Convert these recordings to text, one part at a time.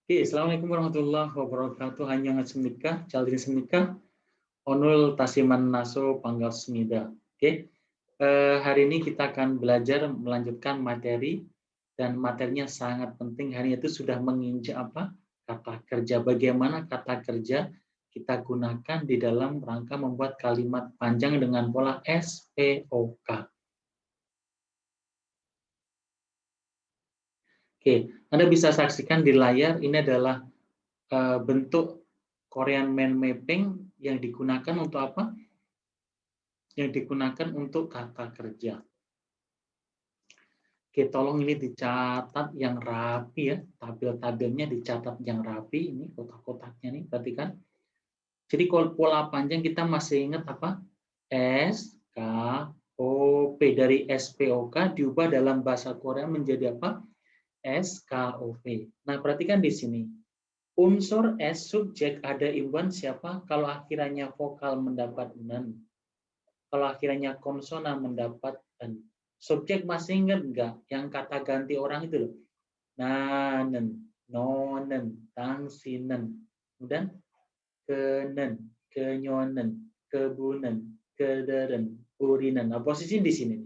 Oke, Assalamualaikum warahmatullahi wabarakatuh. Hanya semika, caldin semika, onul tasiman naso panggal semida. Oke, hari ini kita akan belajar melanjutkan materi dan materinya sangat penting. Hari itu sudah menginjak apa? Kata kerja. Bagaimana kata kerja kita gunakan di dalam rangka membuat kalimat panjang dengan pola SPOK. Oke, Anda bisa saksikan di layar ini adalah bentuk Korean mind mapping yang digunakan untuk apa? Yang digunakan untuk kata kerja. Oke, tolong ini dicatat yang rapi ya, tabel-tabelnya dicatat yang rapi. Ini kotak-kotaknya nih, perhatikan. Jadi kalau pola panjang kita masih ingat apa? S, K, O, P. Dari SPOK diubah dalam bahasa Korea menjadi apa? SKOP. Nah, perhatikan di sini. Unsur S subjek ada imbuhan siapa? Kalau akhirnya vokal mendapat nen. Kalau akhirnya konsonan mendapat n. Subjek masih ingat nggak yang kata ganti orang itu loh? Nanen, nonen, tangsinen. Kemudian kenen, kenyonen, kebunen, kederen, urinen. Nah, posisi di sini.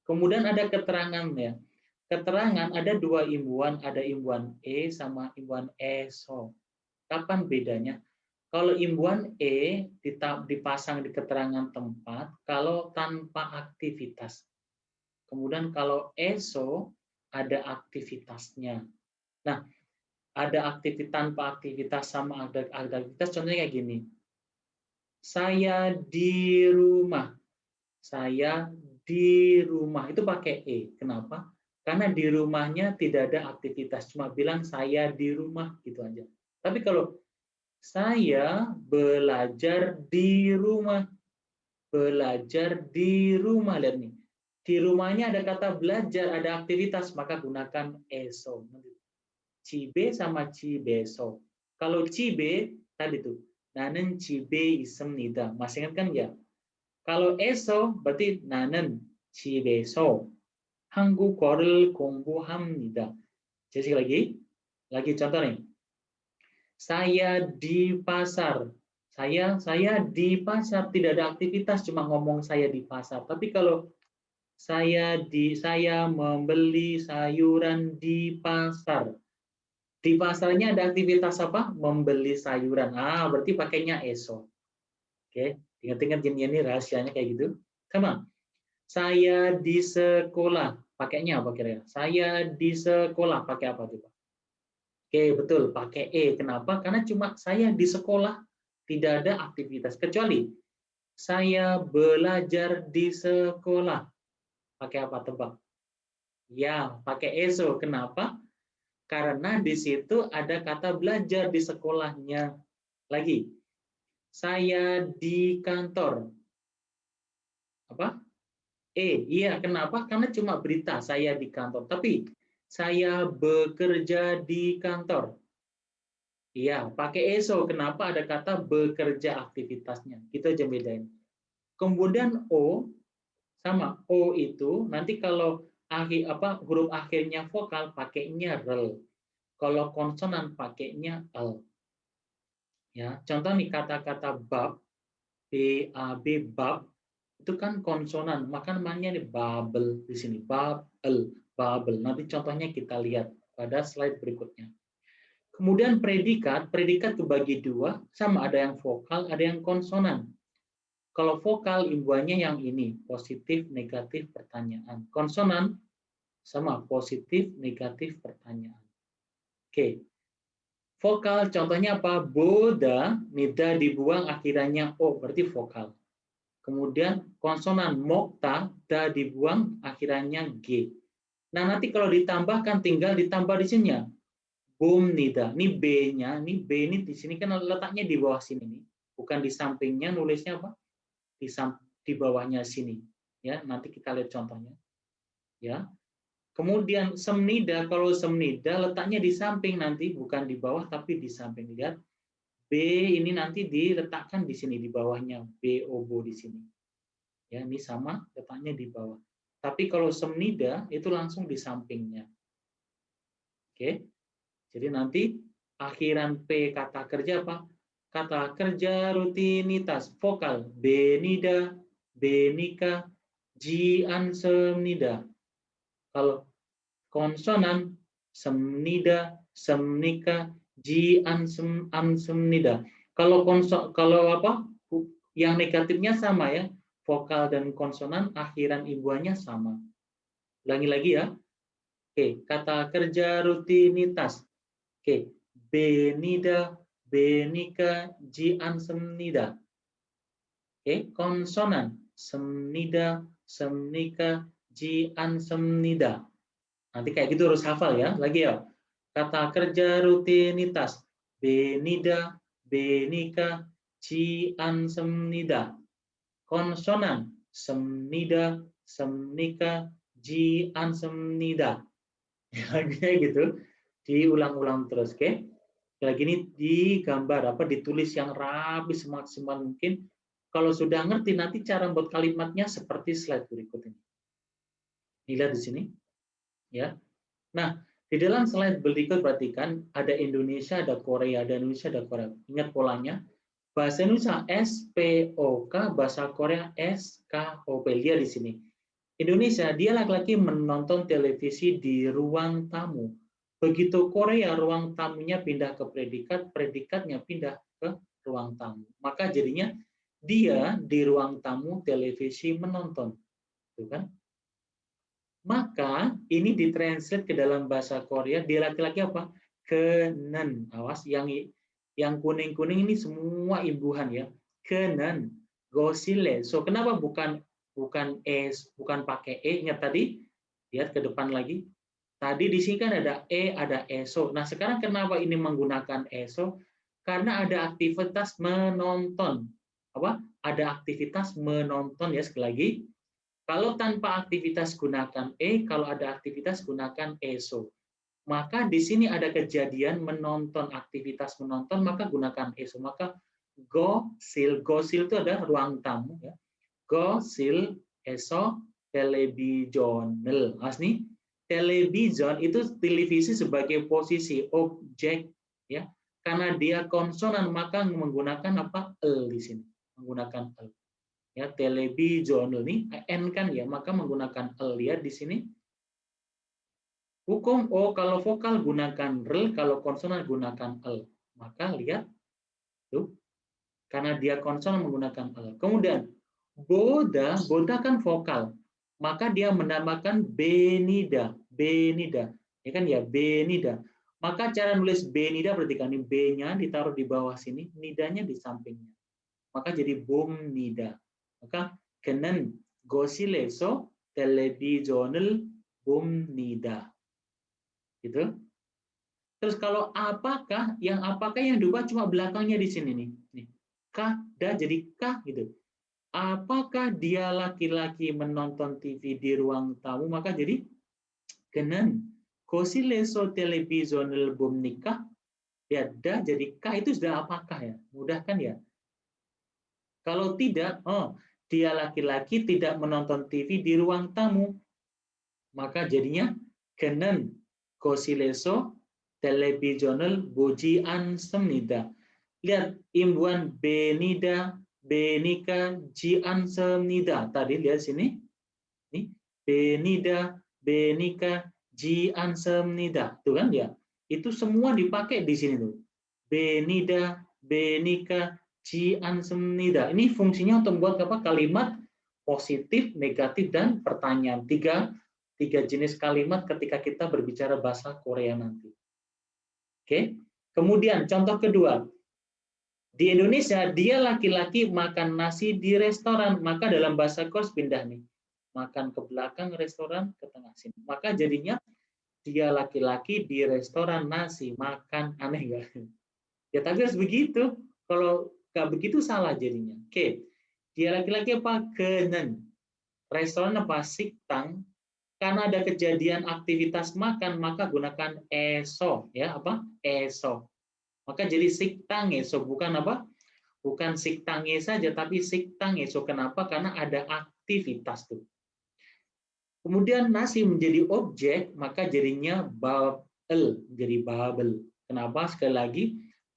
Kemudian ada keterangan ya. Keterangan ada dua imbuhan, ada imbuhan E sama imbuhan ESO. Kapan bedanya? Kalau imbuhan E dipasang di keterangan tempat, kalau tanpa aktivitas. Kemudian kalau ESO ada aktivitasnya. Nah, ada aktivitas tanpa aktivitas sama ada aktivitas, contohnya kayak gini. Saya di rumah. Saya di rumah itu pakai E. Kenapa? Karena di rumahnya tidak ada aktivitas, cuma bilang saya di rumah gitu aja. Tapi kalau saya belajar di rumah, lihat nih. Di rumahnya ada kata belajar, ada aktivitas, maka gunakan eso. Cibe sama cibeso. Kalau cibe tadi tuh, nanen cibe 있습니다. Masih ingat kan ya? Kalau eso berarti 나는 집에서 한국어를 공부합니다. Jadi sekali lagi contoh nih. Saya di pasar. Saya di pasar, tidak ada aktivitas, cuma ngomong saya di pasar. Tapi kalau saya membeli sayuran di pasar. Di pasarnya ada aktivitas apa? Membeli sayuran. Berarti pakainya eso. Oke, ingat-ingat ini rahasianya kayak gitu. Sama. Saya di sekolah, pakainya apa kira-kira? Saya di sekolah pakai apa coba? Oke, betul, pakai E. Kenapa? Karena cuma saya di sekolah, tidak ada aktivitas. Kecuali saya belajar di sekolah. Pakai apa tebak? Ya, pakai ESO. Kenapa? Karena di situ ada kata belajar di sekolahnya. Lagi, saya di kantor. Apa? Iya, kenapa? Karena cuma berita saya di kantor. Tapi saya bekerja di kantor. Iya, pakai ESO. Kenapa ada kata bekerja aktivitasnya? Kita aja bedain. Kemudian O sama O itu nanti kalau huruf akhirnya vokal pakainya rel. Kalau konsonan pakainya l. Ya, contoh nih kata-kata bab, B A B bab itu kan konsonan, maka namanya nih bubble di sini, babel, bubble. Nanti contohnya kita lihat pada slide berikutnya. Kemudian predikat kebagi dua, sama ada yang vokal, ada yang konsonan. Kalau vokal imbuhannya yang ini, positif, negatif, pertanyaan. Konsonan sama positif, negatif, pertanyaan. Oke. Vokal contohnya apa? Boda, nida dibuang akhirannya O, berarti vokal. Kemudian konsonan mokta, da dibuang akhirannya G. Nah, nanti kalau ditambahkan tinggal ditambah di sini ya. Boom nida. Ini B-nya, ini B ini di sini kan letaknya di bawah sini nih. Bukan di sampingnya, nulisnya apa? Di bawahnya sini. Ya, nanti kita lihat contohnya. Ya. Kemudian semnida, kalau semnida letaknya di samping nanti, bukan di bawah tapi di samping. Lihat. B ini nanti diletakkan di sini di bawahnya, B obo di sini. Ya, ini sama letaknya di bawah. Tapi kalau semnida itu langsung di sampingnya. Oke. Jadi nanti Akhiran P kata kerja apa? Kata kerja rutinitas. Vokal. Benida, benika, jiansemnida. Kalau konsonan, semnida, semnika, ansemnida. Kalau apa? Yang negatifnya sama ya. Vokal dan konsonan akhiran imbuhannya sama. Ulangi lagi ya. Oke, kata kerja rutinitas. Oke, benida, benika, jiansemnida. Oke, konsonan. Semnida, semnika, jiansemnida. Nanti kayak gitu harus hafal ya. Lagi ya. Kata kerja rutinitas. Benida, benika, jiansemnida. Konsonan. Semnida, semnika, jiansemnida. Kayak gitu. Diulang-ulang terus, oke? Kayak gini digambar apa ditulis yang rapi semaksimal mungkin. Kalau sudah ngerti nanti cara buat kalimatnya seperti slide berikut ini. Dilihat di sini, ya. Nah, di dalam slide berikut perhatikan ada Indonesia, ada Korea, ada Indonesia, ada Korea. Ingat polanya. Bahasa Indonesia SPOK, bahasa Korea SKOP. Lihat di sini. Indonesia, dia laki-laki menonton televisi di ruang tamu. Begitu Korea, ruang tamunya pindah ke predikat, predikatnya pindah ke ruang tamu. Maka jadinya dia di ruang tamu televisi menonton. Tuh kan? Maka ini ditranslate ke dalam bahasa Korea, dia laki-laki apa? Kenen. Awas, yang kuning-kuning ini semua imbuhan ya. Kenen, gosile. So kenapa bukan bukan pakai e? Ingat tadi? Lihat ke depan lagi. Tadi di sini kan ada e, ada eso. Nah, sekarang kenapa ini menggunakan eso? Karena ada aktivitas menonton. Apa? Ada aktivitas menonton ya, sekali lagi. Kalau tanpa aktivitas gunakan e, kalau ada aktivitas gunakan eso. Maka di sini ada kejadian menonton, aktivitas menonton, maka gunakan eso. Maka gosil itu adalah ruang tamu ya. Gosil eso televisional. Asli television itu televisi sebagai posisi objek ya. Karena dia konsonan maka menggunakan apa? El di sini. Menggunakan el. Ya, televisional nih n kan ya, maka menggunakan el ya di sini. Hukum O kalau vokal gunakan rel, kalau konsonan gunakan el. Maka lihat tuh, karena dia konsonan menggunakan el. Kemudian boda kan vokal, maka dia menambahkan benida, ya kan ya benida. Maka cara nulis benida berarti kan b-nya ditaruh di bawah sini, nidanya di sampingnya. Maka jadi nida. Maka kenen gosileso televisional nida. Gitu. Terus kalau apakah yang diubah cuma belakangnya di sini nih. Kah, jadi kah gitu. Apakah dia laki-laki menonton TV di ruang tamu? Maka jadi kenen gosileso televisional nikah. Ya, dah jadi kah itu sudah apakah ya? Mudah kan ya? Kalau tidak, dia laki-laki tidak menonton TV di ruang tamu. Maka jadinya kenen gosileso televisional bojian semnida. Lihat imbuhan benida, benika, jian semnida. Tadi lihat sini. Nih, benida, benika, jian semnida. Tuh kan ya? Itu semua dipakai di sini tuh. Benida, benika, semnida. Ini fungsinya untuk membuat apa? Kalimat positif, negatif, dan pertanyaan. Tiga jenis kalimat ketika kita berbicara bahasa Korea nanti. Oke. Kemudian contoh kedua. Di Indonesia, dia laki-laki makan nasi di restoran. Maka dalam bahasa Korea pindah nih. Makan ke belakang restoran, ke tengah sini. Maka jadinya dia laki-laki di restoran nasi makan. Aneh nggak? Ya tapi harus begitu. Kalau nggak begitu salah jadinya. Oke, dia laki-laki apa? Kenen. Restoran apa? Siktang. Karena ada kejadian aktivitas makan, maka gunakan eso. Ya apa? Eso. Maka jadi siktang eso. Bukan apa? Bukan siktange saja, tapi siktang eso. Kenapa? Karena ada aktivitas tuh. Kemudian nasi menjadi objek, maka jadinya babel, jadi babel. Kenapa? Sekali lagi,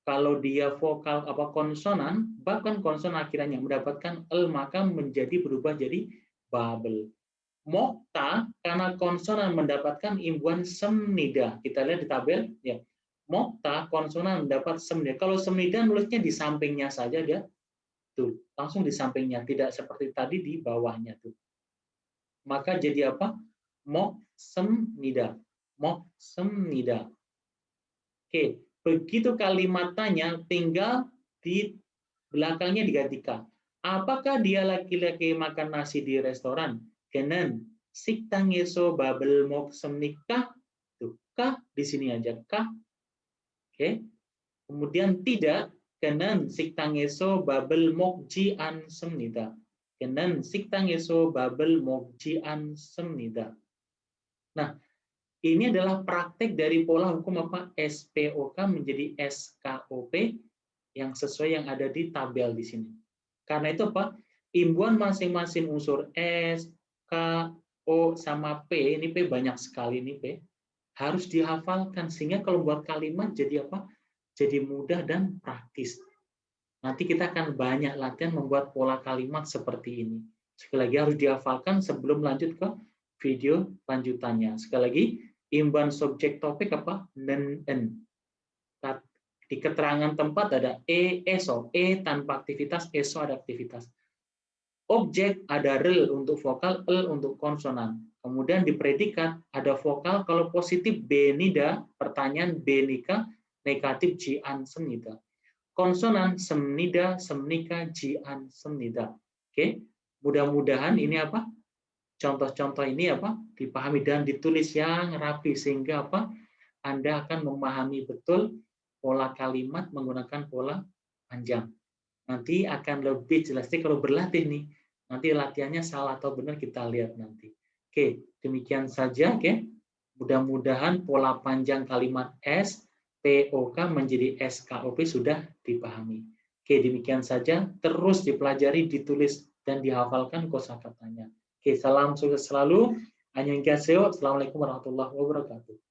kalau dia vokal apa konsonan, bahkan konsonan akhirnya mendapatkan l, maka menjadi berubah jadi bubble. Mokta karena konsonan mendapatkan imbuhan semnida. Kita lihat di tabel ya. Mokta konsonan mendapat semnida. Kalau semnida nulisnya di sampingnya saja dia tuh, langsung di sampingnya, tidak seperti tadi di bawahnya tuh. Maka jadi apa? Mok semnida. Mok semnida. Oke, begitu kalimat tanya, tinggal di belakangnya digantikan. Apakah dia laki-laki makan nasi di restoran? Kenen, siktangeso babel mok semnikah? Tuh, kah di sini aja kah? Oke. Kemudian tidak, kenen siktangeso babel mok ji an semnida. Kenen siktangeso babel mok ji an semnida. Nah, ini adalah praktek dari pola hukum apa? SPOK menjadi SKOP yang sesuai yang ada di tabel di sini. Karena itu apa? Imbuhan masing-masing unsur S, K, O, sama P, ini P banyak sekali ini P, harus dihafalkan sehingga kalau buat kalimat jadi apa? Jadi mudah dan praktis. Nanti kita akan banyak latihan membuat pola kalimat seperti ini. Sekali lagi harus dihafalkan sebelum lanjut ke video lanjutannya. Sekali lagi, imbuhan subjek topik apa? Nen, en. Di keterangan tempat ada eso, tanpa aktivitas, eso ada aktivitas. Objek ada rel untuk vokal, l untuk konsonan. Kemudian di predikat ada vokal kalau positif benida, pertanyaan benika, negatif jian semnida. Konsonan semnida, semnika, jian semnida. Oke, mudah-mudahan ini apa? Contoh-contoh ini apa dipahami dan ditulis yang rapi sehingga apa Anda akan memahami betul pola kalimat menggunakan pola panjang. Nanti akan lebih jelas kalau berlatih nih. Nanti latihannya salah atau benar kita lihat nanti. Oke, demikian saja. Oke, mudah-mudahan pola panjang kalimat SPOK menjadi SKOP sudah dipahami. Oke, demikian saja. Terus dipelajari, ditulis dan dihafalkan kosakatanya. Oke, salam sukses selalu. Annyeonghaseyo. Assalamualaikum warahmatullahi wabarakatuh.